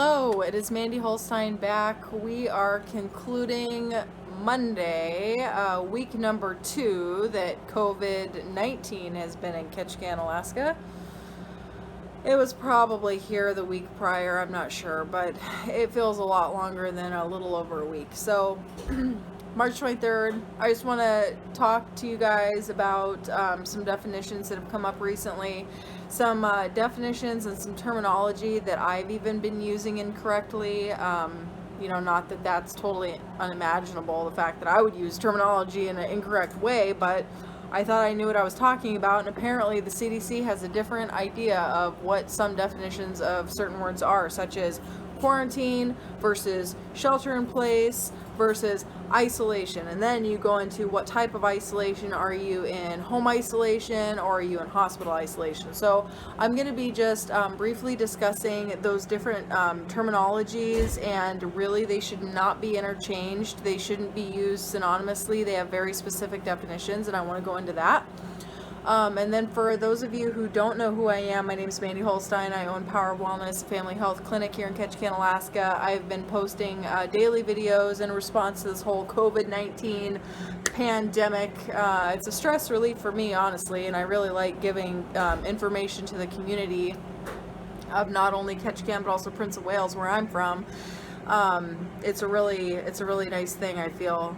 Hello, it is Mandy Holstein back. We are concluding Monday, week number 2 that COVID-19 has been in Ketchikan, Alaska. It was probably here the week prior, I'm not sure, but it feels a lot longer than a little over a week. So, March 23rd, I just want to talk to you guys about some definitions that have come up recently. Some definitions and some terminology that I've even been using incorrectly. Not that that's totally unimaginable, the fact that I would use terminology in an incorrect way, but I thought I knew what I was talking about, and apparently the CDC has a different idea of what some definitions of certain words are, such as quarantine versus shelter in place versus isolation. And then you go into what type of isolation. Are you in home isolation or are you in hospital isolation? So I'm going to be just briefly discussing those different terminologies, and really they should not be interchanged. They shouldn't be used synonymously. They have very specific definitions, and I want to go into that. And then for those of you who don't know who I am, my name is Mandy Holstein. I own Power of Wellness Family Health Clinic here in Ketchikan, Alaska. I've been posting daily videos in response to this whole COVID-19 pandemic. It's a stress relief for me, honestly, and I really like giving information to the community of not only Ketchikan but also Prince of Wales, where I'm from. It's a really nice thing, I feel.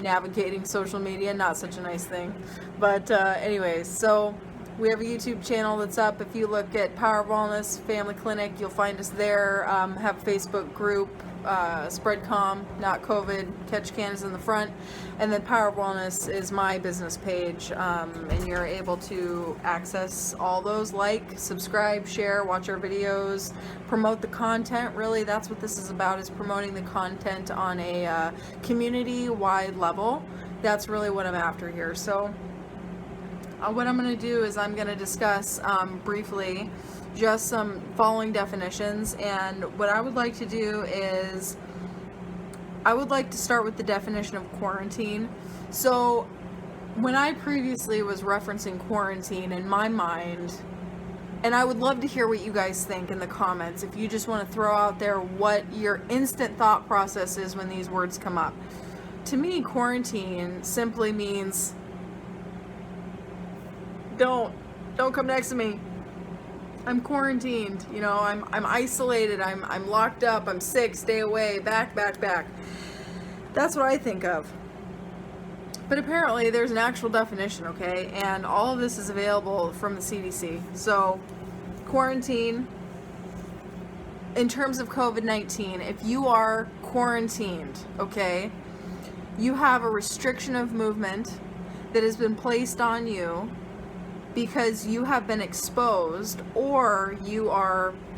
Navigating social media, not such a nice thing, but anyways, so we have a YouTube channel that's up. If you look at Power of Wellness Family Clinic, you'll find us there. Have a Facebook group, Spread Calm, Not COVID, Ketchikan is in the front, and then Power of Wellness is my business page, and you're able to access all those, like, subscribe, share, watch our videos, promote the content. Really, that's what this is about, is promoting the content on a community-wide level. That's really what I'm after here. So what I'm going to do is I'm going to discuss briefly just some following definitions, and what I would like to do is I would like to start with the definition of quarantine. So when I previously was referencing quarantine, in my mind, and I would love to hear what you guys think in the comments, if you just want to throw out there what your instant thought process is when these words come up. To me, quarantine simply means don't come next to me. I'm quarantined, I'm isolated, I'm locked up, I'm sick, stay away, back. That's what I think of. But apparently there's an actual definition, okay? And all of this is available from the CDC. So, quarantine, in terms of COVID-19, if you are quarantined, okay, you have a restriction of movement that has been placed on you because you have been exposed, or you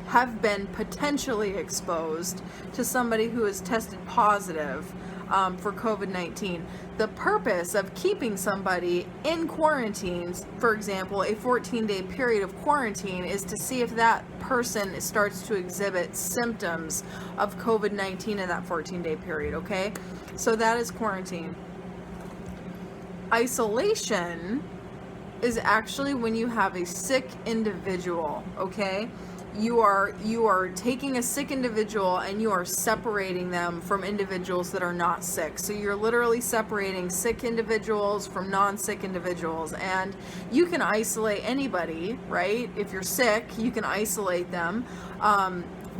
have been potentially exposed to somebody who has tested positive for COVID-19. The purpose of keeping somebody in quarantine, for example, a 14-day period of quarantine, is to see if that person starts to exhibit symptoms of COVID-19 in that 14-day period, okay? So that is quarantine. Isolation is actually when you have a sick individual, okay? You are taking a sick individual and you are separating them from individuals that are not sick. So you're literally separating sick individuals from non-sick individuals, and you can isolate anybody, right? If you're sick, you can isolate them.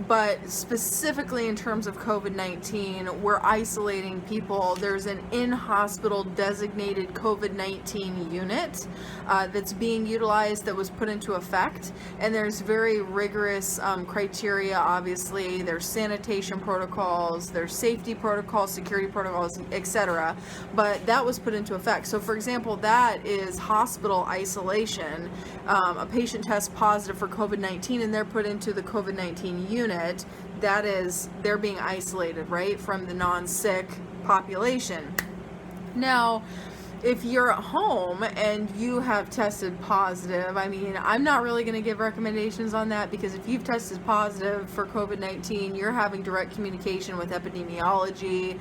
But specifically in terms of COVID-19, we're isolating people. There's an in-hospital designated COVID-19 unit that's being utilized, that was put into effect, and there's very rigorous criteria, obviously. There's sanitation protocols, there's safety protocols, security protocols, etc. But that was put into effect. So for example, that is hospital isolation. A patient tests positive for COVID-19 and they're put into the COVID-19 unit. That is, they're being isolated, right, from the non-sick population. Now, if you're at home and you have tested positive, I'm not really going to give recommendations on that, because if you've tested positive for COVID-19, you're having direct communication with epidemiology,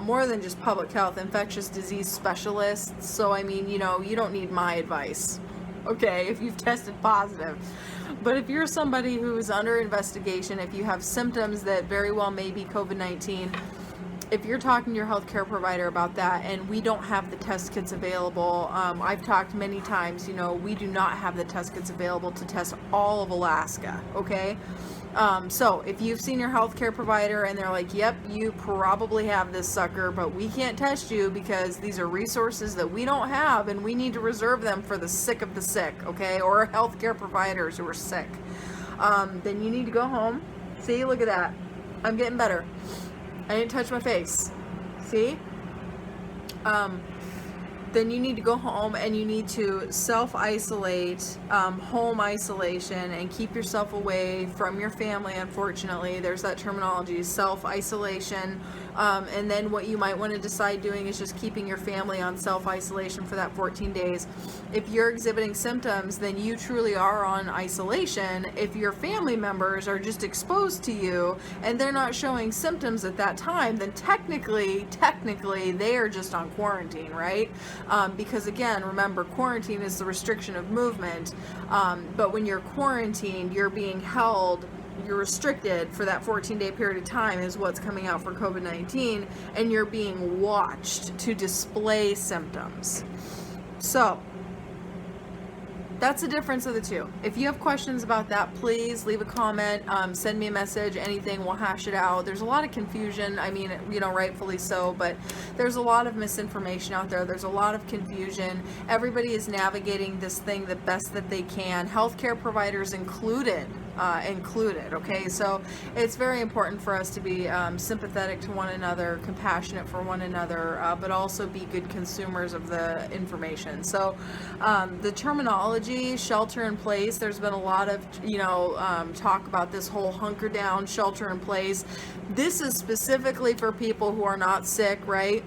more than just public health, infectious disease specialists. So, you don't need my advice. okay, if you've tested positive. But if you're somebody who is under investigation, if you have symptoms that very well may be COVID-19, if you're talking to your healthcare provider about that, and we don't have the test kits available, I've talked many times, we do not have the test kits available to test all of Alaska, okay? So if you've seen your healthcare provider and they're like, yep, you probably have this sucker, but we can't test you because these are resources that we don't have and we need to reserve them for the sick of the sick, okay? Or healthcare providers who are sick. Then you need to go home. See, look at that. I'm getting better. I didn't touch my face. See? Then you need to go home and you need to self-isolate, home isolation, and keep yourself away from your family. Unfortunately, there's that terminology, self-isolation. And then what you might want to decide doing is just keeping your family on self-isolation for that 14 days. If you're exhibiting symptoms, then you truly are on isolation. If your family members are just exposed to you and they're not showing symptoms at that time, then technically they are just on quarantine, right? Because again, remember, quarantine is the restriction of movement. But when you're quarantined, you're being held, you're restricted for that 14-day period of time is what's coming out for COVID-19, and you're being watched to display symptoms. So that's the difference of the two. If you have questions about that, please leave a comment, send me a message, anything, we'll hash it out. There's a lot of confusion, I mean, rightfully so, but there's a lot of misinformation out there. There's a lot of confusion. Everybody is navigating this thing the best that they can, healthcare providers included, okay? So it's very important for us to be sympathetic to one another, compassionate for one another, but also be good consumers of the information. So the terminology, shelter in place, there's been a lot of talk about this whole hunker down, shelter in place. This is specifically for people who are not sick, right?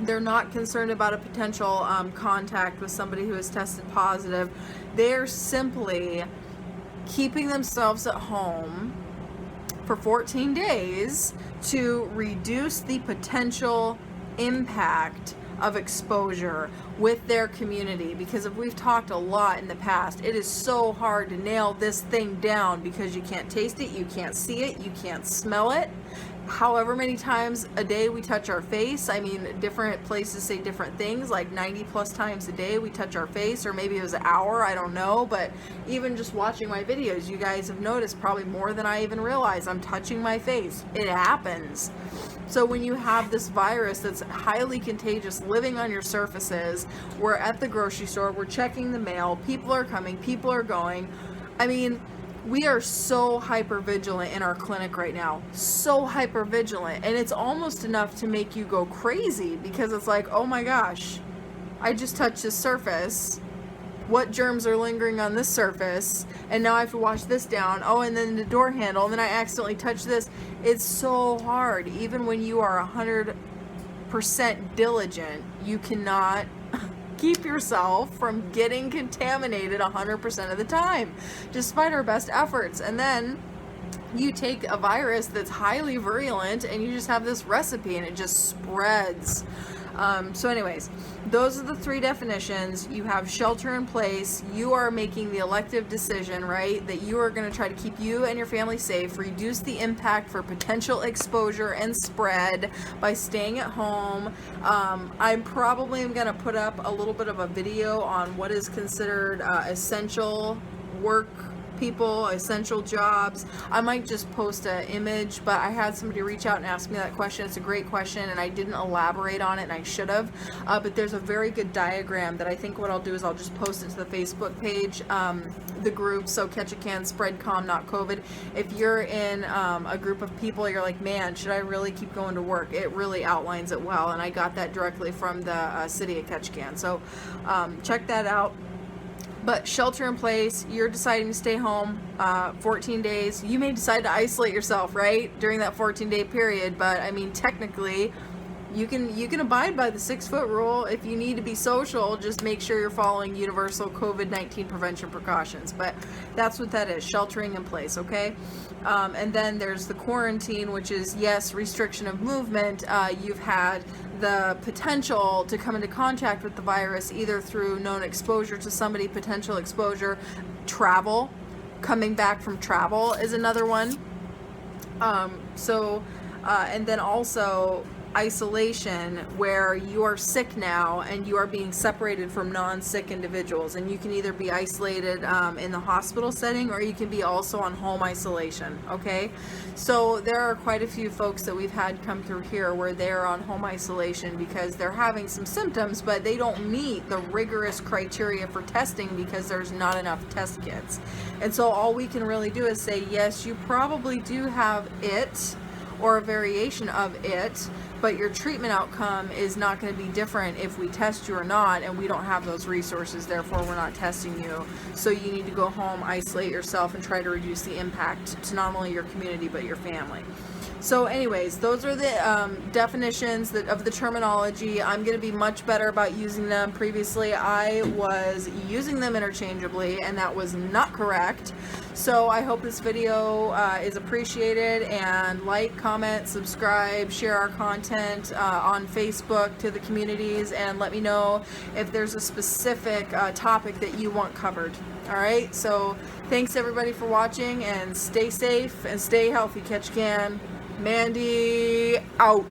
They're not concerned about a potential contact with somebody who has tested positive. They're simply keeping themselves at home for 14 days to reduce the potential impact of exposure with their community. Because if we've talked a lot in the past, it is so hard to nail this thing down because you can't taste it, you can't see it, you can't smell it. However many times a day we touch our face, I mean, different places say different things, like 90 plus times a day we touch our face, or maybe it was an hour, I don't know, but even just watching my videos, you guys have noticed probably more than I even realize I'm touching my face. It happens. So when you have this virus that's highly contagious living on your surfaces, we're at the grocery store, we're checking the mail, people are coming, people are going. I mean, we are so hyper vigilant in our clinic right now, so hyper vigilant, and it's almost enough to make you go crazy, because it's like, oh my gosh, I just touched this surface, what germs are lingering on this surface, and now I have to wash this down, oh, and then the door handle, and then I accidentally touch this. It's so hard. Even when you are 100% diligent, you cannot keep yourself from getting contaminated 100% of the time, despite our best efforts. And then you take a virus that's highly virulent and you just have this recipe and it just spreads. So anyways, those are the three definitions. You have shelter in place. You are making the elective decision, right? That you are going to try to keep you and your family safe, reduce the impact for potential exposure and spread by staying at home. I probably am going to put up a little bit of a video on what is considered essential work people, essential jobs. I might just post an image, but I had somebody reach out and ask me that question. It's a great question, and I didn't elaborate on it, and I should have. But there's a very good diagram that I think what I'll do is I'll just post it to the Facebook page, the group, So Catch a Can, Spread Calm, Not COVID. If you're in a group of people, you're like, man, should I really keep going to work? It really outlines it well, and I got that directly from the city of Ketchikan. So check that out. But shelter in place, you're deciding to stay home 14 days. You may decide to isolate yourself, right, during that 14-day period. But I mean, technically, You can abide by the 6-foot rule. If you need to be social, just make sure you're following universal COVID-19 prevention precautions. But that's what that is, sheltering in place, okay? And then there's the quarantine, which is, yes, restriction of movement. You've had the potential to come into contact with the virus either through known exposure to somebody, potential exposure, travel, coming back from travel is another one. And then also isolation, where you are sick now and you are being separated from non-sick individuals, and you can either be isolated in the hospital setting, or you can be also on home isolation. Okay, so there are quite a few folks that we've had come through here where they're on home isolation because they're having some symptoms, but they don't meet the rigorous criteria for testing because there's not enough test kits. And so all we can really do is say, yes, you probably do have it or a variation of it, but your treatment outcome is not going to be different if we test you or not, and we don't have those resources, therefore we're not testing you. So you need to go home, isolate yourself, and try to reduce the impact to not only your community but your family. So anyways, those are the definitions of the terminology. I'm going to be much better about using them. Previously, I was using them interchangeably, and that was not correct. So I hope this video is appreciated, and like, comment, subscribe, share our content on Facebook to the communities, and let me know if there's a specific topic that you want covered. All right, so thanks everybody for watching, and stay safe and stay healthy, Ketchikan. Mandy out.